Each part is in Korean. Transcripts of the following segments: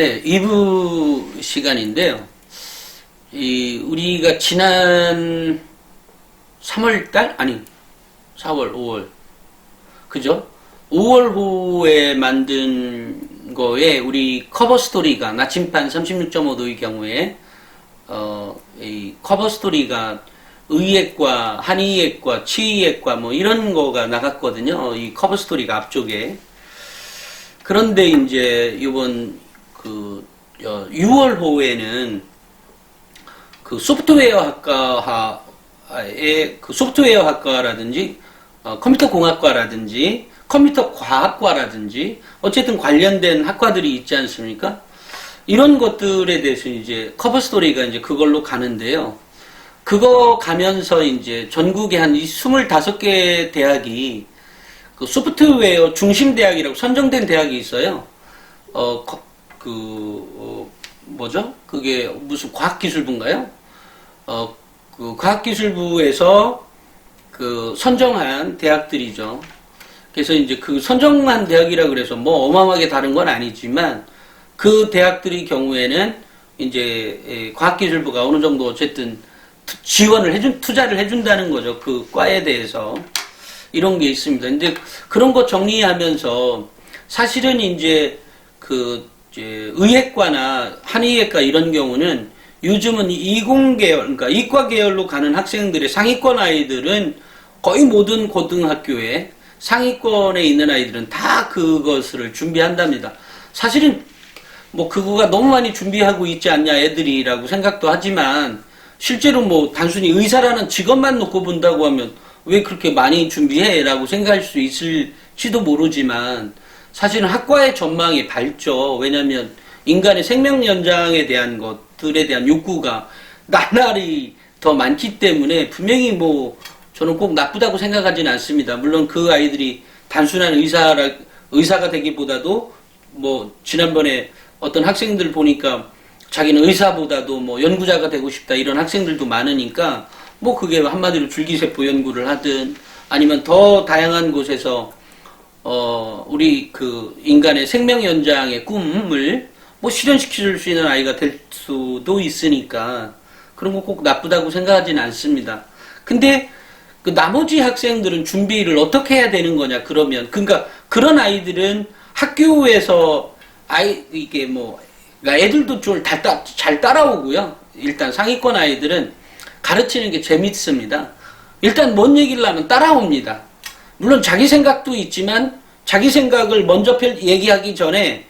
네, 2부 시간인데요. 우리가 지난 3월달? 아니, 4월, 5월. 그죠? 5월호에 만든 거에 우리 커버 스토리가, 나침판 36.5도의 경우에, 이 커버 스토리가 의예과, 한의예과, 치의예과 뭐 이런 거가 나갔거든요. 이 커버 스토리가 앞쪽에. 그런데 이제 이번 6월호에는 그 소프트웨어 학과의 그 소프트웨어 학과라든지 컴퓨터 공학과라든지 컴퓨터 과학과라든지 어쨌든 관련된 학과들이 있지 않습니까? 이런 것들에 대해서 이제 커버 스토리가 이제 그걸로 가는데요. 그거 가면서 이제 전국에 한 25개 대학이 그 소프트웨어 중심 대학이라고 선정된 대학이 있어요. 뭐죠? 그게 무슨 과학기술부인가요? 그 과학기술부에서 그 선정한 대학들이죠. 그래서 이제 그 선정한 대학이라 그래서 뭐 어마어마하게 다른 건 아니지만 그 대학들의 경우에는 이제 과학기술부가 어느 정도 어쨌든 투자를 해준다는 거죠. 그 과에 대해서. 이런 게 있습니다. 근데 그런 거 정리하면서 사실은 이제 의예과나 한의예과 이런 경우는 요즘은 이공계열, 그러니까 이과 계열로 가는 학생들의 상위권 아이들은 거의 모든 고등학교에 상위권에 있는 아이들은 다 그것을 준비한답니다. 사실은 뭐 그거가 너무 많이 준비하고 있지 않냐 애들이라고 생각도 하지만 실제로 뭐 단순히 의사라는 직업만 놓고 본다고 하면 왜 그렇게 많이 준비해? 라고 생각할 수 있을지도 모르지만 사실은 학과의 전망이 밝죠. 왜냐하면 인간의 생명 연장에 대한 것들에 대한 욕구가 나날이 더 많기 때문에 분명히 뭐 저는 꼭 나쁘다고 생각하지는 않습니다. 물론 그 아이들이 단순한 의사가 되기보다도 뭐 지난번에 어떤 학생들 보니까 자기는 의사보다도 뭐 연구자가 되고 싶다 이런 학생들도 많으니까 뭐 그게 한마디로 줄기세포 연구를 하든 아니면 더 다양한 곳에서 우리 그 인간의 생명 연장의 꿈을 뭐 실현시킬 수 있는 아이가 될 수도 있으니까 그런 거 꼭 나쁘다고 생각하지는 않습니다. 근데 그 나머지 학생들은 준비를 어떻게 해야 되는 거냐 그러면 그러니까 그런 아이들은 학교에서 이게 뭐 그러니까 애들도 좀 잘 따라오고요. 일단 상위권 아이들은 가르치는 게 재밌습니다. 일단 뭔 얘기를 하면 따라옵니다. 물론 자기 생각도 있지만 자기 생각을 먼저 얘기하기 전에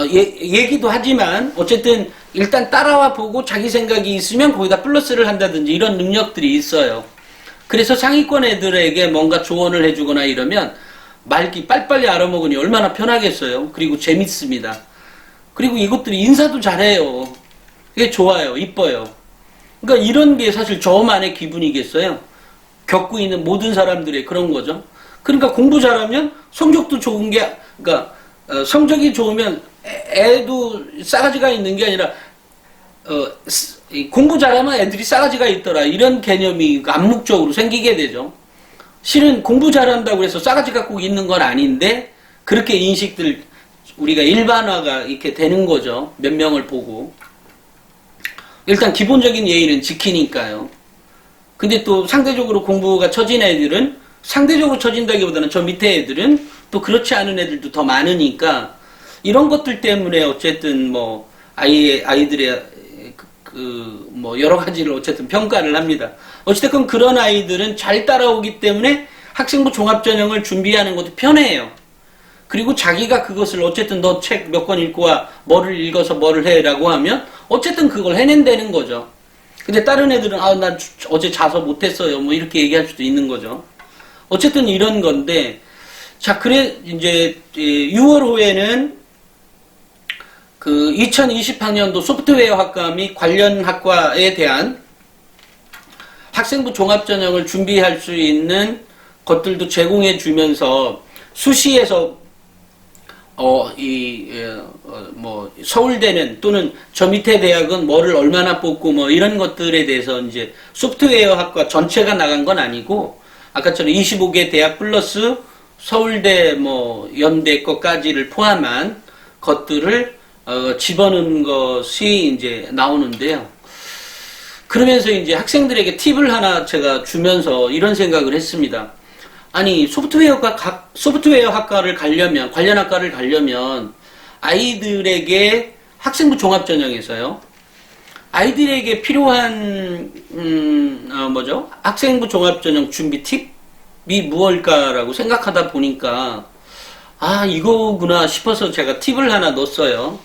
얘기도 하지만 어쨌든 일단 따라와 보고 자기 생각이 있으면 거기다 플러스를 한다든지 이런 능력들이 있어요. 그래서 상위권 애들에게 뭔가 조언을 해주거나 이러면 말기 빨리빨리 알아먹으니 얼마나 편하겠어요. 그리고 재밌습니다. 그리고 이것들이 인사도 잘해요. 그게 좋아요. 이뻐요. 그러니까 이런 게 사실 저만의 기분이겠어요. 겪고 있는 모든 사람들의 그런 거죠. 그러니까 공부 잘하면 성적도 좋은 게, 그러니까 성적이 좋으면 애도 싸가지가 있는 게 아니라 공부 잘하면 애들이 싸가지가 있더라 이런 개념이 암묵적으로 생기게 되죠. 실은 공부 잘한다고 해서 싸가지가 꼭 있는 건 아닌데 그렇게 인식들 우리가 일반화가 이렇게 되는 거죠. 몇 명을 보고. 일단 기본적인 예의는 지키니까요. 근데 또 상대적으로 공부가 처진 애들은 상대적으로 처진다기보다는 저 밑에 애들은 또 그렇지 않은 애들도 더 많으니까 이런 것들 때문에 어쨌든 뭐 아이들의 뭐 여러 가지를 어쨌든 평가를 합니다. 어쨌든 그런 아이들은 잘 따라오기 때문에 학생부 종합전형을 준비하는 것도 편해요. 그리고 자기가 그것을 어쨌든 너 책 몇 권 읽고 와 뭐를 읽어서 뭐를 해라고 하면 어쨌든 그걸 해낸다는 거죠. 근데 다른 애들은 난 어제 자서 못했어요 뭐 이렇게 얘기할 수도 있는 거죠. 어쨌든 이런 건데 자 그래 이제 6월 후에는 그 2020학년도 소프트웨어 학과 및 관련 학과에 대한 학생부 종합전형을 준비할 수 있는 것들도 제공해 주면서 수시에서 뭐 서울대는 또는 저 밑에 대학은 뭐를 얼마나 뽑고 뭐 이런 것들에 대해서 이제 소프트웨어 학과 전체가 나간 건 아니고 아까처럼 25개 대학 플러스 서울대 뭐 연대 것까지를 포함한 것들을 집어넣은 것이 이제 나오는데요. 그러면서 이제 학생들에게 팁을 하나 제가 주면서 이런 생각을 했습니다. 아니, 소프트웨어 학과를 가려면, 관련 학과를 가려면, 아이들에게 학생부 종합전형에서요, 아이들에게 필요한, 학생부 종합전형 준비 팁이 무엇일까라고 생각하다 보니까, 이거구나 싶어서 제가 팁을 하나 넣었어요.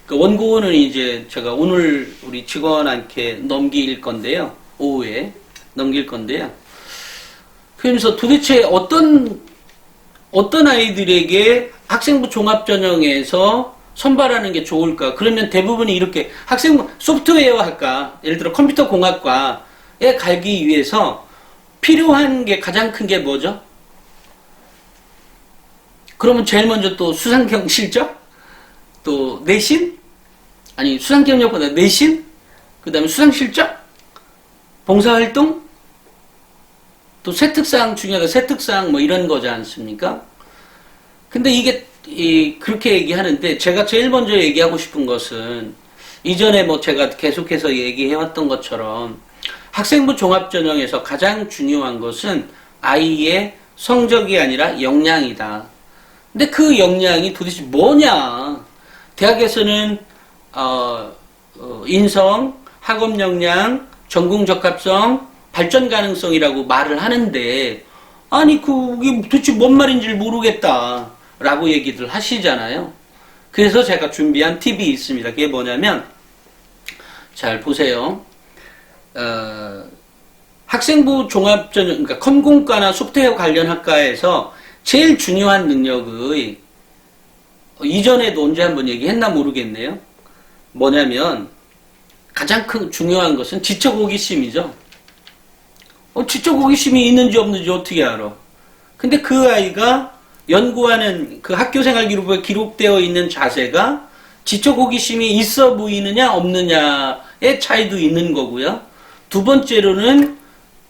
그 원고는 이제 제가 오늘 우리 직원한테 넘길 건데요. 오후에 넘길 건데요. 그러면서 도대체 어떤 아이들에게 학생부 종합전형에서 선발하는 게 좋을까? 그러면 대부분이 이렇게 학생부 소프트웨어 학과, 예를 들어 컴퓨터 공학과에 가기 위해서 필요한 게 가장 큰 게 뭐죠? 그러면 제일 먼저 또 수상경 실적? 또 내신? 아니, 수상경력보다 내신? 그 다음에 수상실적? 봉사활동? 또 세특사항 중요하다. 세특사항 뭐 이런 거지 않습니까? 근데 이게 그렇게 얘기하는데 제가 제일 먼저 얘기하고 싶은 것은 이전에 뭐 제가 계속해서 얘기해왔던 것처럼 학생부 종합전형에서 가장 중요한 것은 아이의 성적이 아니라 역량이다. 근데 그 역량이 도대체 뭐냐? 대학에서는 인성, 학업 역량, 전공 적합성, 발전 가능성이라고 말을 하는데 아니 그게 도대체 뭔 말인지 모르겠다 라고 얘기들 하시잖아요. 그래서 제가 준비한 팁이 있습니다. 그게 뭐냐면 잘 보세요. 학생부 종합전형, 그러니까 컴공과나 소프트웨어 관련 학과에서 제일 중요한 능력의 이전에도 언제 한번 얘기했나 모르겠네요. 뭐냐면 가장 중요한 것은 지적 호기심이죠. 지적 호기심이 있는지 없는지 어떻게 알아? 근데 그 아이가 연구하는 그 학교생활 기록부에 기록되어 있는 자세가 지적 호기심이 있어 보이느냐 없느냐의 차이도 있는 거고요. 두 번째로는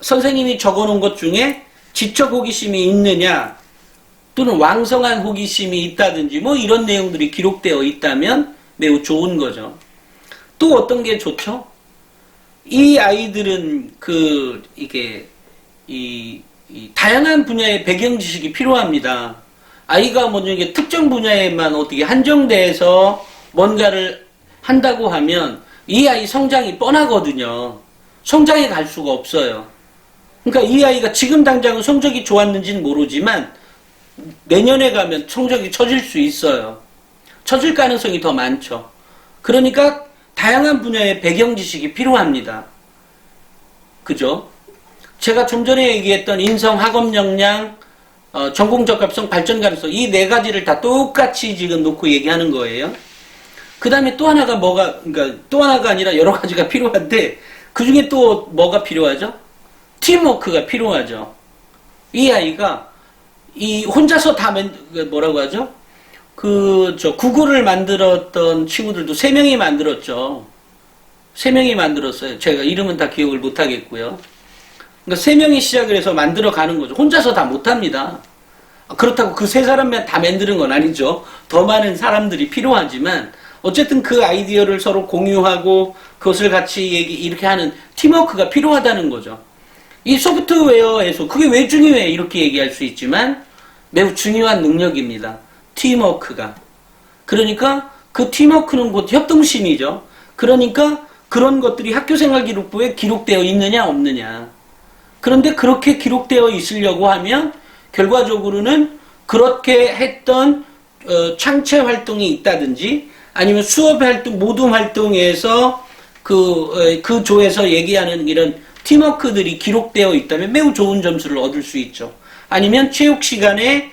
선생님이 적어놓은 것 중에 지적 호기심이 있느냐 또는 왕성한 호기심이 있다든지 뭐 이런 내용들이 기록되어 있다면 매우 좋은 거죠. 또 어떤 게 좋죠? 이 아이들은 이 다양한 분야의 배경 지식이 필요합니다. 아이가 먼저 이게 특정 분야에만 어떻게 한정돼서 뭔가를 한다고 하면 이 아이 성장이 뻔하거든요. 성장에 갈 수가 없어요. 그러니까 이 아이가 지금 당장은 성적이 좋았는지는 모르지만 내년에 가면 성적이 처질 수 있어요. 처질 가능성이 더 많죠. 그러니까 다양한 분야의 배경 지식이 필요합니다. 그죠? 제가 좀 전에 얘기했던 인성, 학업 역량, 전공 적합성, 발전 가능성 이 네 가지를 다 똑같이 지금 놓고 얘기하는 거예요. 그 다음에 또 하나가 그러니까 또 하나가 아니라 여러 가지가 필요한데 그 중에 또 뭐가 필요하죠? 팀워크가 필요하죠. 이 아이가 혼자서 다 뭐라고 하죠? 구글을 만들었던 친구들도 3명이 만들었죠. 3명이 만들었어요. 제가 이름은 다 기억을 못 하겠고요. 그러니까 3명이 시작을 해서 만들어 가는 거죠. 혼자서 다 못 합니다. 그렇다고 그 3사람만 다 만드는 건 아니죠. 더 많은 사람들이 필요하지만 어쨌든 그 아이디어를 서로 공유하고 그것을 같이 이렇게 하는 팀워크가 필요하다는 거죠. 이 소프트웨어에서 그게 왜 중요해 이렇게 얘기할 수 있지만 매우 중요한 능력입니다. 팀워크가. 그러니까 그 팀워크는 곧 협동심이죠. 그러니까 그런 것들이 학교생활 기록부에 기록되어 있느냐 없느냐. 그런데 그렇게 기록되어 있으려고 하면 결과적으로는 그렇게 했던 창체 활동이 있다든지 아니면 수업 활동, 모둠 활동에서 그 조에서 얘기하는 이런 팀워크들이 기록되어 있다면 매우 좋은 점수를 얻을 수 있죠. 아니면 체육 시간에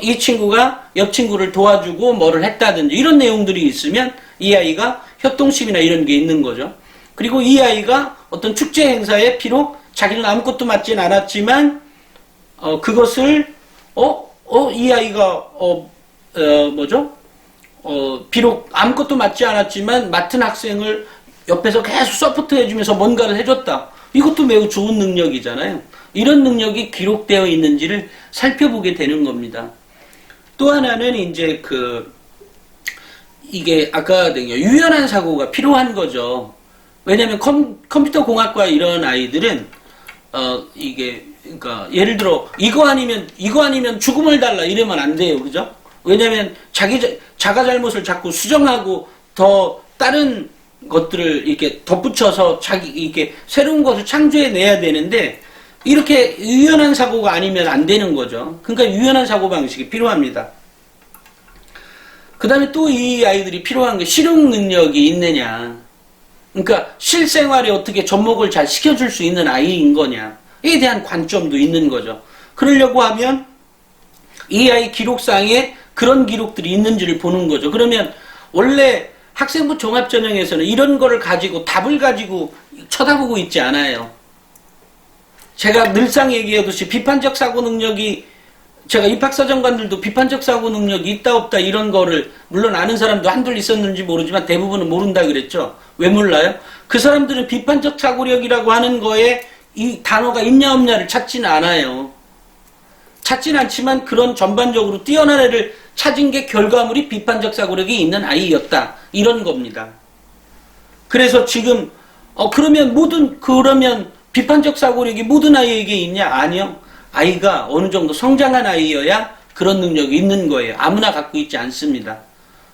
이 친구가 옆 친구를 도와주고 뭐를 했다든지 이런 내용들이 있으면 이 아이가 협동심이나 이런 게 있는 거죠. 그리고 이 아이가 어떤 축제 행사에 비록 자기는 아무것도 맞진 않았지만 그것을 이 아이가 비록 아무것도 맞지 않았지만 맡은 학생을 옆에서 계속 서포트 해주면서 뭔가를 해줬다. 이것도 매우 좋은 능력이잖아요. 이런 능력이 기록되어 있는지를 살펴보게 되는 겁니다. 또 하나는 이제 이게 아까 유연한 사고가 필요한 거죠. 왜냐면 컴퓨터 공학과 이런 아이들은 이게 그러니까 예를 들어 이거 아니면 죽음을 달라 이러면 안 돼요. 그죠? 왜냐면 자가 잘못을 자꾸 수정하고 더 다른 것들을 이렇게 덧붙여서 이렇게 새로운 것을 창조해 내야 되는데 이렇게 유연한 사고가 아니면 안 되는 거죠. 그러니까 유연한 사고 방식이 필요합니다. 그 다음에 또 이 아이들이 필요한 게 실용 능력이 있느냐. 그러니까 실생활에 어떻게 접목을 잘 시켜줄 수 있는 아이인 거냐에 대한 관점도 있는 거죠. 그러려고 하면 이 아이 기록상에 그런 기록들이 있는지를 보는 거죠. 그러면 원래 학생부 종합전형에서는 이런 거를 가지고 답을 가지고 쳐다보고 있지 않아요. 제가 늘상 얘기하듯이 비판적 사고 능력이 제가 입학사정관들도 비판적 사고 능력이 있다 없다 이런 거를 물론 아는 사람도 한둘 있었는지 모르지만 대부분은 모른다 그랬죠. 왜 몰라요? 그 사람들은 비판적 사고력이라고 하는 거에 이 단어가 있냐 없냐를 찾지는 않아요. 찾지는 않지만 그런 전반적으로 뛰어난 애를 찾은 게 결과물이 비판적 사고력이 있는 아이였다. 이런 겁니다. 그래서 지금 그러면 비판적 사고력이 모든 아이에게 있냐? 아니요. 아이가 어느 정도 성장한 아이여야 그런 능력이 있는 거예요. 아무나 갖고 있지 않습니다.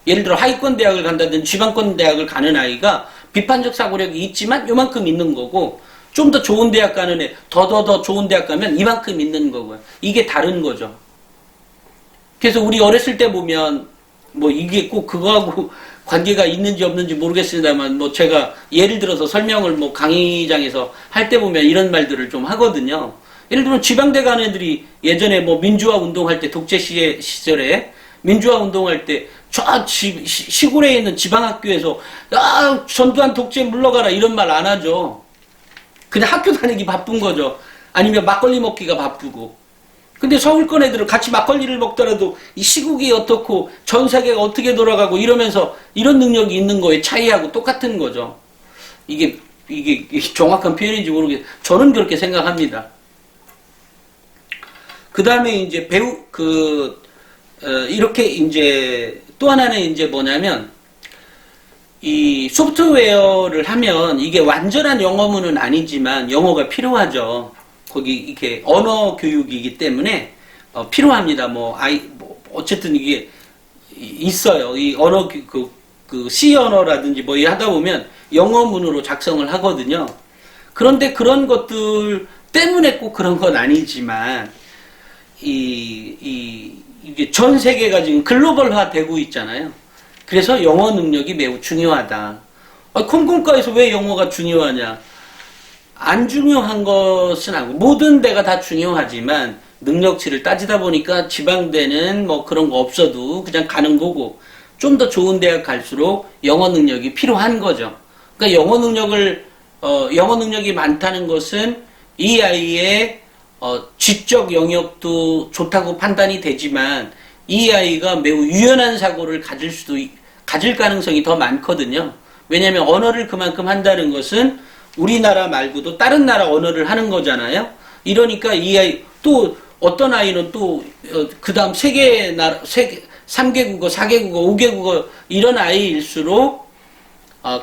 예를 들어 하위권 대학을 간다든지 지방권 대학을 가는 아이가 비판적 사고력이 있지만 요만큼 있는 거고 좀 더 좋은 대학 가는 애, 더 좋은 대학 가면 이만큼 있는 거고요. 이게 다른 거죠. 그래서 우리 어렸을 때 보면 뭐 이게 꼭 그거하고 관계가 있는지 없는지 모르겠습니다만 뭐 제가 예를 들어서 설명을 뭐 강의장에서 할 때 보면 이런 말들을 좀 하거든요. 예를 들면 지방대 간 애들이 예전에 뭐 민주화 운동할 때 독재 시절에 민주화 운동할 때 저 시골에 있는 지방학교에서 야 전두환 독재 물러가라 이런 말 안 하죠. 그냥 학교 다니기 바쁜 거죠. 아니면 막걸리 먹기가 바쁘고. 근데 서울권 애들은 같이 막걸리를 먹더라도 이 시국이 어떻고 전 세계가 어떻게 돌아가고 이러면서 이런 능력이 있는 거에 차이하고 똑같은 거죠. 이게 정확한 표현인지 모르겠어요. 저는 그렇게 생각합니다. 그 다음에 이제 이렇게 이제 또 하나는 이제 뭐냐면 이 소프트웨어를 하면 이게 완전한 영어문은 아니지만 영어가 필요하죠. 거기 이렇게 언어 교육이기 때문에 필요합니다. 어쨌든 이게 있어요. 이 언어 그 C 언어라든지 뭐 하다 보면 영어문으로 작성을 하거든요. 그런데 그런 것들 때문에 꼭 그런 건 아니지만 이게 전 세계가 지금 글로벌화 되고 있잖아요. 그래서 영어 능력이 매우 중요하다. 컴공과에서 왜 영어가 중요하냐? 안 중요한 것은 아니고 모든 데가 다 중요하지만 능력치를 따지다 보니까 지방대는 뭐 그런 거 없어도 그냥 가는 거고 좀 더 좋은 대학 갈수록 영어 능력이 필요한 거죠. 그러니까 영어 능력이 많다는 것은 이 아이의 지적 영역도 좋다고 판단이 되지만 이 아이가 매우 유연한 사고를 가질 가능성이 더 많거든요. 왜냐하면 언어를 그만큼 한다는 것은 우리나라 말고도 다른 나라 언어를 하는 거잖아요. 이러니까 이 아이 또 어떤 아이는 또 그 다음 3개 국어, 4개 국어, 5개 국어 이런 아이일수록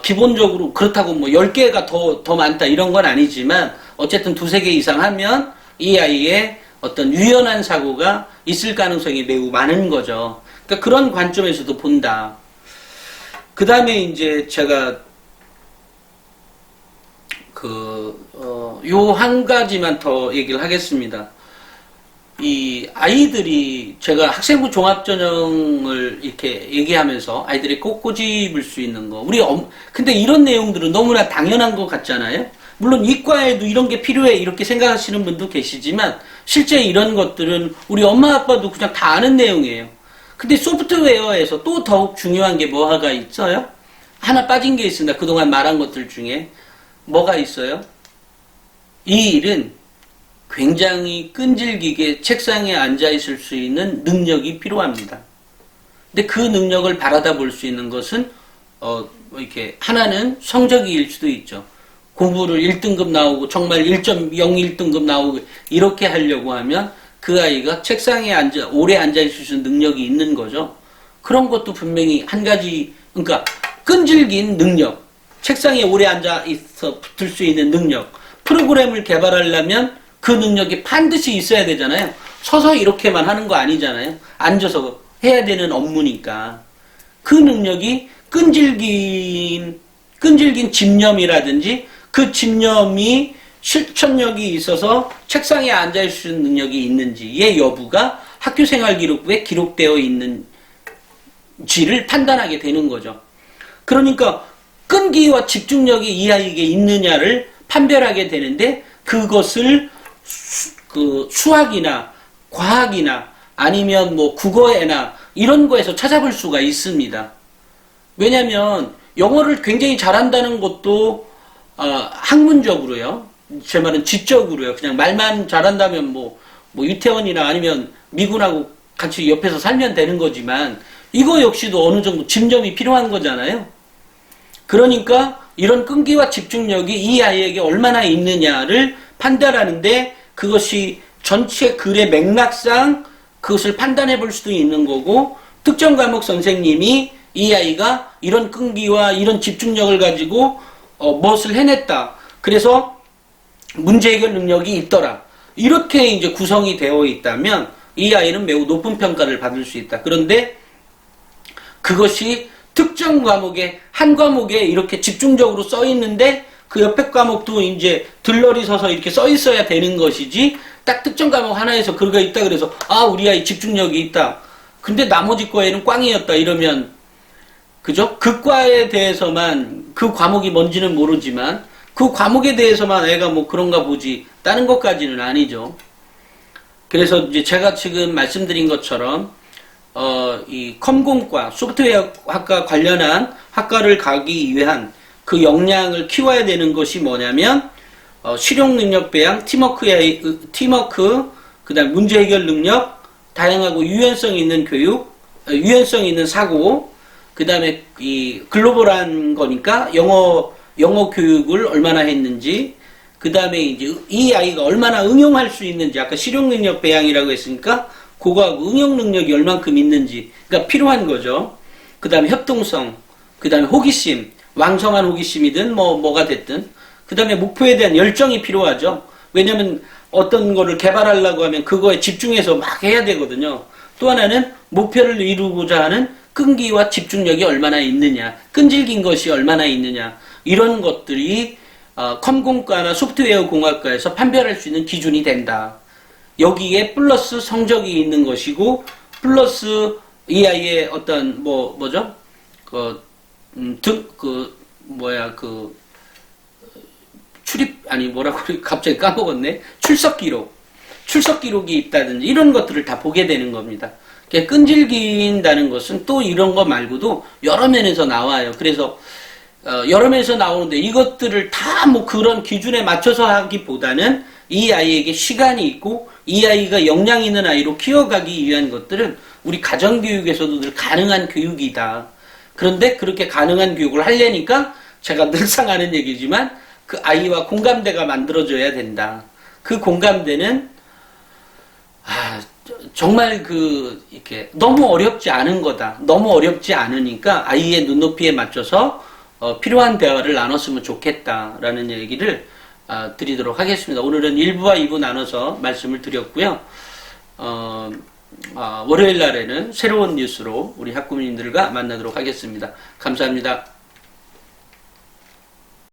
기본적으로 그렇다고 뭐 10개가 더 많다 이런 건 아니지만 어쨌든 2-3개 이상 하면 이 아이의 어떤 유연한 사고가 있을 가능성이 매우 많은 거죠. 그러니까 그런 관점에서도 본다. 그 다음에 이제 제가 요 한 가지만 더 얘기를 하겠습니다. 이 아이들이 제가 학생부 종합전형을 이렇게 얘기하면서 아이들이 꼭 꼬집을 수 있는 거. 근데 이런 내용들은 너무나 당연한 것 같잖아요. 물론 이과에도 이런 게 필요해 이렇게 생각하시는 분도 계시지만 실제 이런 것들은 우리 엄마 아빠도 그냥 다 아는 내용이에요. 근데 소프트웨어에서 또 더욱 중요한 게 뭐가 있어요? 하나 빠진 게 있습니다. 그동안 말한 것들 중에 뭐가 있어요? 이 일은 굉장히 끈질기게 책상에 앉아 있을 수 있는 능력이 필요합니다. 근데 그 능력을 바라다 볼 수 있는 것은 이렇게 하나는 성적일 수도 있죠. 공부를 1등급 나오고 정말 1.01등급 나오고 이렇게 하려고 하면 그 아이가 책상에 오래 앉아 있을 수 있는 능력이 있는 거죠. 그런 것도 분명히 한 가지 그러니까 끈질긴 능력, 책상에 오래 앉아 있어 붙을 수 있는 능력, 프로그램을 개발하려면 그 능력이 반드시 있어야 되잖아요. 서서 이렇게만 하는 거 아니잖아요. 앉아서 해야 되는 업무니까. 그 능력이 끈질긴 집념이라든지 그 집념이 실천력이 있어서 책상에 앉아있을 수 있는 능력이 있는지의 여부가 학교생활 기록부에 기록되어 있는지를 판단하게 되는 거죠. 그러니까 끈기와 집중력이 이 아이에게 있느냐를 판별하게 되는데 그것을 수학이나 과학이나 아니면 뭐 국어에나 이런 거에서 찾아볼 수가 있습니다. 왜냐하면 영어를 굉장히 잘한다는 것도 학문적으로요. 제 말은 지적으로요. 그냥 말만 잘한다면 뭐 유태원이나 아니면 미군하고 같이 옆에서 살면 되는 거지만 이거 역시도 어느 정도 집념이 필요한 거잖아요. 그러니까 이런 끈기와 집중력이 이 아이에게 얼마나 있느냐를 판단하는데 그것이 전체 글의 맥락상 그것을 판단해 볼 수도 있는 거고 특정 과목 선생님이 이 아이가 이런 끈기와 이런 집중력을 가지고 무엇을 해냈다. 그래서 문제 해결 능력이 있더라. 이렇게 이제 구성이 되어 있다면 이 아이는 매우 높은 평가를 받을 수 있다. 그런데 그것이 특정 과목에 한 과목에 이렇게 집중적으로 써 있는데 그 옆에 과목도 이제 들러리 서서 이렇게 써 있어야 되는 것이지 딱 특정 과목 하나에서 그거 있다 그래서 우리 아이 집중력이 있다. 근데 나머지 과에는 꽝이었다 이러면 그죠? 그 과에 대해서만 그 과목이 뭔지는 모르지만 그 과목에 대해서만 애가 뭐 그런가 보지 다른 것까지는 아니죠. 그래서 이제 제가 지금 말씀드린 것처럼 이 컴공과 소프트웨어학과 관련한 학과를 가기 위한 그 역량을 키워야 되는 것이 뭐냐면 실용 능력 배양, 팀워크, 그다음 문제 해결 능력, 다양하고 유연성 있는 교육, 유연성 있는 사고, 그다음에 이 글로벌한 거니까 영어 교육을 얼마나 했는지, 그다음에 이제 이 아이가 얼마나 응용할 수 있는지, 아까 실용 능력 배양이라고 했으니까 그거하고 응용 능력이 얼만큼 있는지, 그러니까 필요한 거죠. 그다음에 협동성, 그다음에 호기심, 왕성한 호기심이든 뭐가 됐든, 그다음에 목표에 대한 열정이 필요하죠. 왜냐면 어떤 거를 개발하려고 하면 그거에 집중해서 막 해야 되거든요. 또 하나는 목표를 이루고자 하는 끈기와 집중력이 얼마나 있느냐, 끈질긴 것이 얼마나 있느냐, 이런 것들이 컴공과나 소프트웨어 공학과에서 판별할 수 있는 기준이 된다. 여기에 플러스 성적이 있는 것이고, 플러스 이 아이의 어떤 뭐죠? 갑자기 까먹었네. 출석 기록이 있다든지 이런 것들을 다 보게 되는 겁니다. 끈질긴다는 것은 또 이런 거 말고도 여러 면에서 나와요. 그래서 여러 면에서 나오는데 이것들을 다 뭐 그런 기준에 맞춰서 하기보다는 이 아이에게 시간이 있고 이 아이가 역량 있는 아이로 키워가기 위한 것들은 우리 가정교육에서도 늘 가능한 교육이다. 그런데 그렇게 가능한 교육을 하려니까 제가 늘상 하는 얘기지만 그 아이와 공감대가 만들어져야 된다. 그 공감대는 정말 이렇게 너무 어렵지 않은 거다. 너무 어렵지 않으니까 아이의 눈높이에 맞춰서 필요한 대화를 나눴으면 좋겠다라는 얘기를 드리도록 하겠습니다. 오늘은 1부와 2부 나눠서 말씀을 드렸고요. 월요일 날에는 새로운 뉴스로 우리 학부모님들과 만나도록 하겠습니다. 감사합니다.